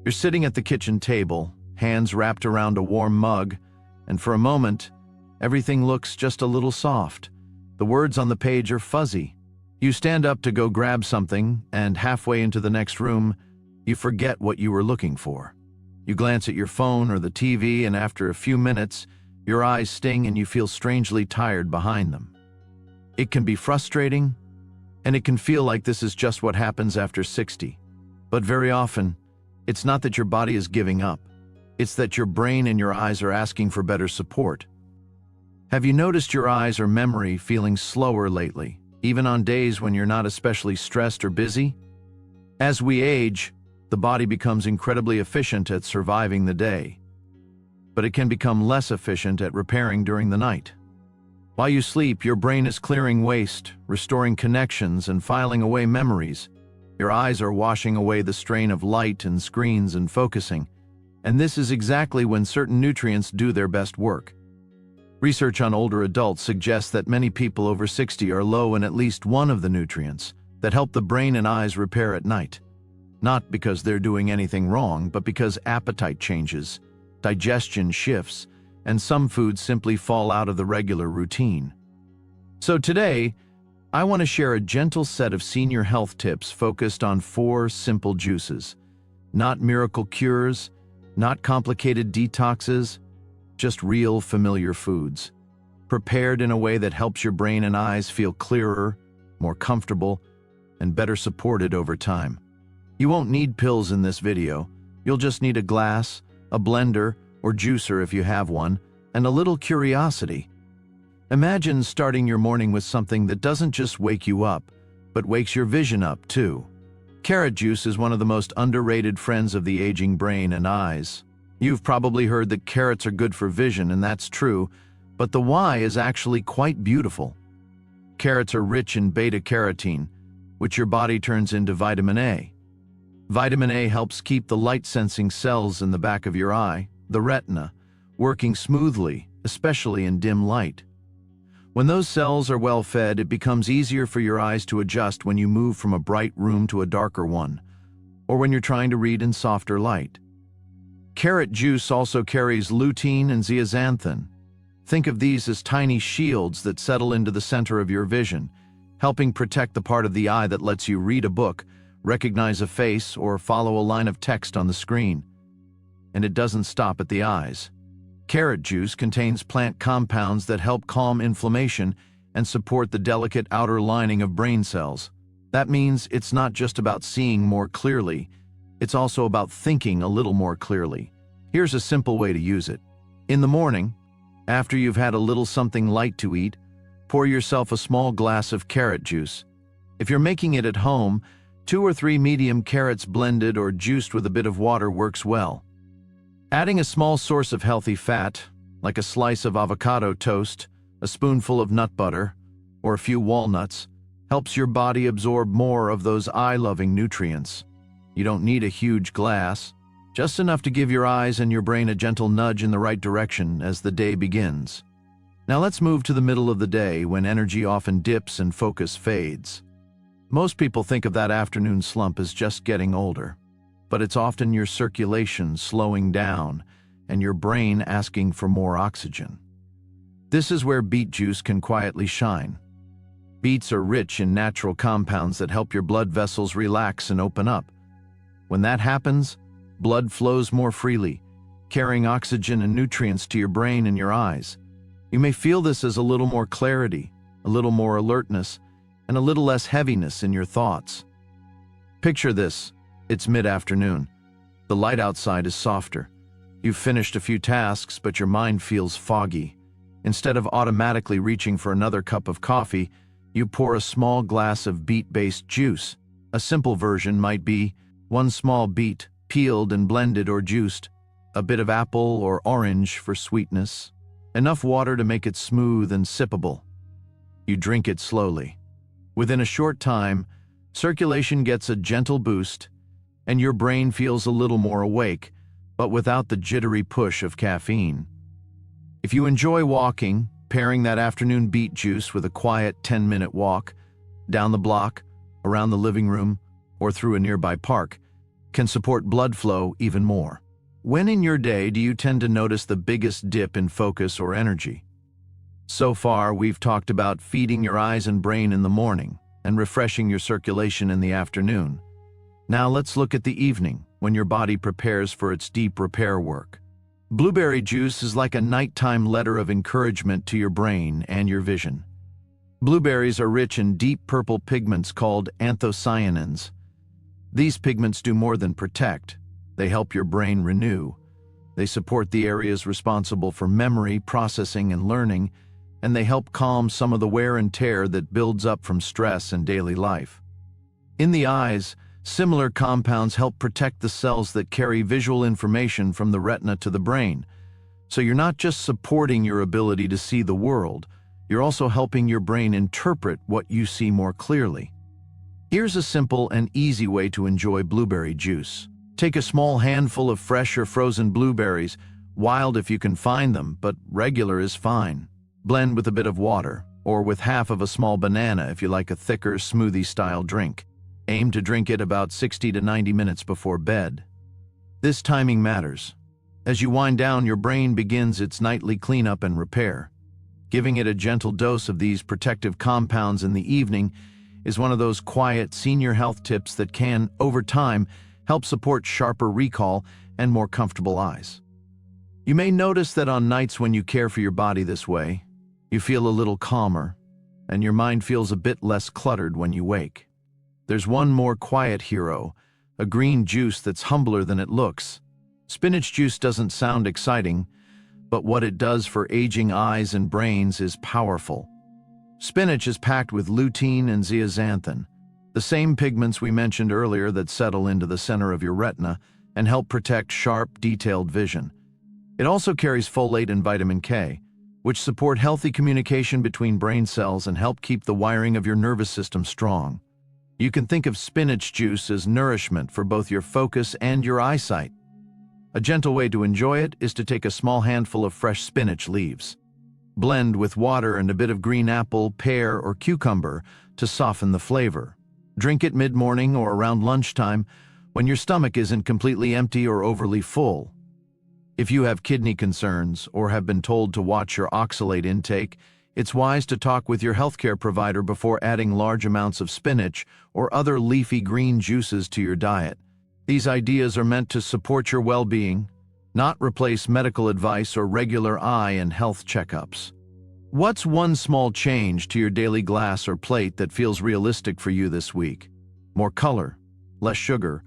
You're sitting at the kitchen table, hands wrapped around a warm mug, and for a moment, everything looks just a little soft. The words on the page are fuzzy. You stand up to go grab something, and halfway into the next room, you forget what you were looking for. You glance at your phone or the TV, and after a few minutes, your eyes sting and you feel strangely tired behind them. It can be frustrating, and it can feel like this is just what happens after 60. But very often, it's not that your body is giving up. It's that your brain and your eyes are asking for better support. Have you noticed your eyes or memory feeling slower lately, even on days when you're not especially stressed or busy? As we age, the body becomes incredibly efficient at surviving the day, but it can become less efficient at repairing during the night. While you sleep, your brain is clearing waste, restoring connections, and filing away memories. Your eyes are washing away the strain of light and screens and focusing, and this is exactly when certain nutrients do their best work. Research on older adults suggests that many people over 60 are low in at least one of the nutrients that help the brain and eyes repair at night. Not because they're doing anything wrong, but because appetite changes, digestion shifts, and some foods simply fall out of the regular routine. So today, I want to share a gentle set of senior health tips focused on 4 simple juices. Not miracle cures, not complicated detoxes, just real familiar foods, prepared in a way that helps your brain and eyes feel clearer, more comfortable, and better supported over time. You won't need pills in this video. You'll just need a glass, a blender, or juicer if you have one, and a little curiosity. Imagine starting your morning with something that doesn't just wake you up, but wakes your vision up too. Carrot juice is one of the most underrated friends of the aging brain and eyes. You've probably heard that carrots are good for vision, and that's true, but the why is actually quite beautiful. Carrots are rich in beta-carotene, which your body turns into vitamin A. Vitamin A helps keep the light-sensing cells in the back of your eye, the retina, working smoothly, especially in dim light. When those cells are well fed, it becomes easier for your eyes to adjust when you move from a bright room to a darker one, or when you're trying to read in softer light. Carrot juice also carries lutein and zeaxanthin. Think of these as tiny shields that settle into the center of your vision, helping protect the part of the eye that lets you read a book, recognize a face, or follow a line of text on the screen. And it doesn't stop at the eyes. Carrot juice contains plant compounds that help calm inflammation and support the delicate outer lining of brain cells. That means it's not just about seeing more clearly, it's also about thinking a little more clearly. Here's a simple way to use it. In the morning, after you've had a little something light to eat, pour yourself a small glass of carrot juice. If you're making it at home, 2 or 3 medium carrots blended or juiced with a bit of water works well. Adding a small source of healthy fat, like a slice of avocado toast, a spoonful of nut butter, or a few walnuts, helps your body absorb more of those eye-loving nutrients. You don't need a huge glass, just enough to give your eyes and your brain a gentle nudge in the right direction as the day begins. Now let's move to the middle of the day, when energy often dips and focus fades. Most people think of that afternoon slump as just getting older, but it's often your circulation slowing down and your brain asking for more oxygen. This is where beet juice can quietly shine. Beets are rich in natural compounds that help your blood vessels relax and open up. When that happens, blood flows more freely, carrying oxygen and nutrients to your brain and your eyes. You may feel this as a little more clarity, a little more alertness, and a little less heaviness in your thoughts. Picture this. It's mid-afternoon. The light outside is softer. You've finished a few tasks, but your mind feels foggy. Instead of automatically reaching for another cup of coffee, you pour a small glass of beet-based juice. A simple version might be 1 small beet, peeled and blended or juiced, a bit of apple or orange for sweetness, enough water to make it smooth and sippable. You drink it slowly. Within a short time, circulation gets a gentle boost, and your brain feels a little more awake, but without the jittery push of caffeine. If you enjoy walking, pairing that afternoon beet juice with a quiet 10-minute walk, down the block, around the living room, or through a nearby park, can support blood flow even more. When in your day do you tend to notice the biggest dip in focus or energy? So far, we've talked about feeding your eyes and brain in the morning and refreshing your circulation in the afternoon. Now let's look at the evening, when your body prepares for its deep repair work. Blueberry juice is like a nighttime letter of encouragement to your brain and your vision. Blueberries are rich in deep purple pigments called anthocyanins. These pigments do more than protect. They help your brain renew. They support the areas responsible for memory, processing, and learning, and they help calm some of the wear and tear that builds up from stress and daily life. In the eyes, similar compounds help protect the cells that carry visual information from the retina to the brain. So you're not just supporting your ability to see the world, you're also helping your brain interpret what you see more clearly. Here's a simple and easy way to enjoy blueberry juice. Take a small handful of fresh or frozen blueberries, wild if you can find them, but regular is fine. Blend with a bit of water, or with half of a small banana if you like a thicker, smoothie-style drink. Aim to drink it about 60 to 90 minutes before bed. This timing matters. As you wind down, your brain begins its nightly cleanup and repair. Giving it a gentle dose of these protective compounds in the evening is one of those quiet senior health tips that can, over time, help support sharper recall and more comfortable eyes. You may notice that on nights when you care for your body this way, you feel a little calmer, and your mind feels a bit less cluttered when you wake. There's one more quiet hero, a green juice that's humbler than it looks. Spinach juice doesn't sound exciting, but what it does for aging eyes and brains is powerful. Spinach is packed with lutein and zeaxanthin, the same pigments we mentioned earlier that settle into the center of your retina and help protect sharp, detailed vision. It also carries folate and vitamin K, which support healthy communication between brain cells and help keep the wiring of your nervous system strong. You can think of spinach juice as nourishment for both your focus and your eyesight. A gentle way to enjoy it is to take a small handful of fresh spinach leaves. Blend with water and a bit of green apple, pear, or cucumber to soften the flavor. Drink it mid-morning or around lunchtime when your stomach isn't completely empty or overly full. If you have kidney concerns or have been told to watch your oxalate intake, it's wise to talk with your healthcare provider before adding large amounts of spinach or other leafy green juices to your diet. These ideas are meant to support your well-being, not replace medical advice or regular eye and health checkups. What's one small change to your daily glass or plate that feels realistic for you this week? More color, less sugar,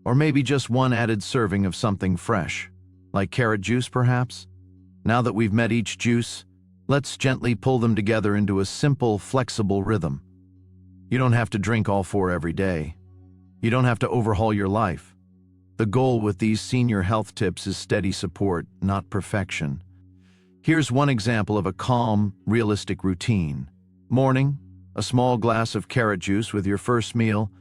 or maybe just one added serving of something fresh, like carrot juice perhaps? Now that we've met each juice, let's gently pull them together into a simple, flexible rhythm. You don't have to drink all four every day. You don't have to overhaul your life. The goal with these senior health tips is steady support, not perfection. Here's one example of a calm, realistic routine. Morning, a small glass of carrot juice with your first meal,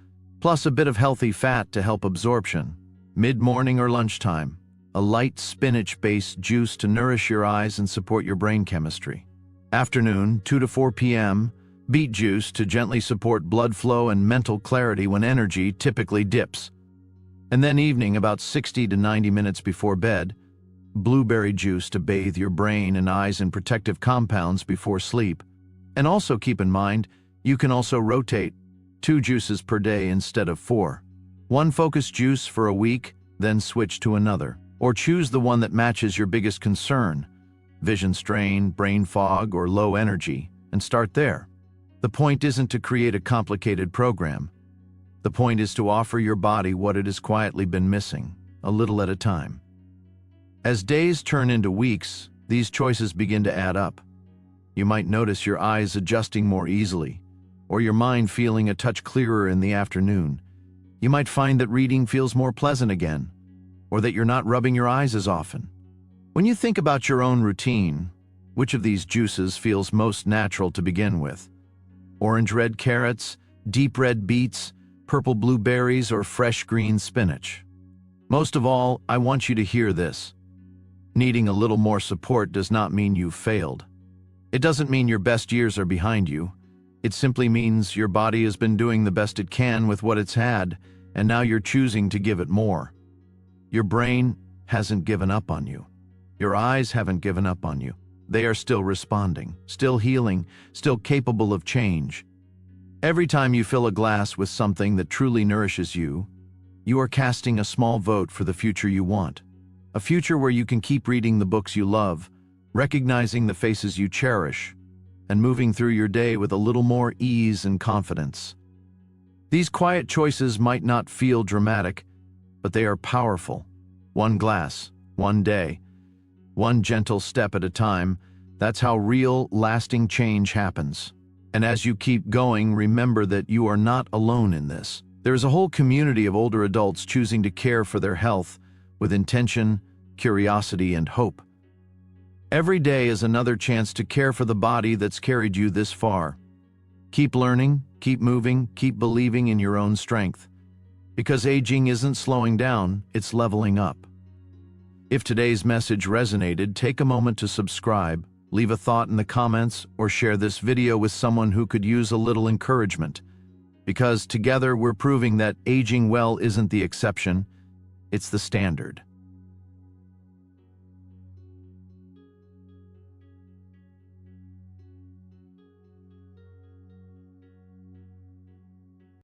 plus a bit of healthy fat to help absorption. Mid-morning or lunchtime, a light spinach-based juice to nourish your eyes and support your brain chemistry. Afternoon, 2 to 4 p.m., beet juice to gently support blood flow and mental clarity when energy typically dips. And then evening, about 60 to 90 minutes before bed, blueberry juice to bathe your brain and eyes in protective compounds before sleep. And also keep in mind, you can also rotate 2 juices per day instead of 4. One focused juice for a week, then switch to another. Or choose the one that matches your biggest concern, vision strain, brain fog, or low energy, and start there. The point isn't to create a complicated program. The point is to offer your body what it has quietly been missing, a little at a time. As days turn into weeks, these choices begin to add up. You might notice your eyes adjusting more easily, or your mind feeling a touch clearer in the afternoon. You might find that reading feels more pleasant again, or that you're not rubbing your eyes as often. When you think about your own routine, which of these juices feels most natural to begin with? Orange red carrots, deep red beets, purple blueberries, or fresh green spinach? Most of all, I want you to hear this. Needing a little more support does not mean you've failed. It doesn't mean your best years are behind you. It simply means your body has been doing the best it can with what it's had, and now you're choosing to give it more. Your brain hasn't given up on you. Your eyes haven't given up on you. They are still responding, still healing, still capable of change. Every time you fill a glass with something that truly nourishes you, you are casting a small vote for the future you want. A future where you can keep reading the books you love, recognizing the faces you cherish, and moving through your day with a little more ease and confidence. These quiet choices might not feel dramatic, but they are powerful. One glass, one day, one gentle step at a time. That's how real, lasting change happens. And as you keep going, remember that you are not alone in this. There is a whole community of older adults choosing to care for their health with intention, curiosity, and hope. Every day is another chance to care for the body that's carried you this far. Keep learning, keep moving, keep believing in your own strength. Because aging isn't slowing down, it's leveling up. If today's message resonated, take a moment to subscribe, leave a thought in the comments, or share this video with someone who could use a little encouragement. Because together we're proving that aging well isn't the exception, it's the standard.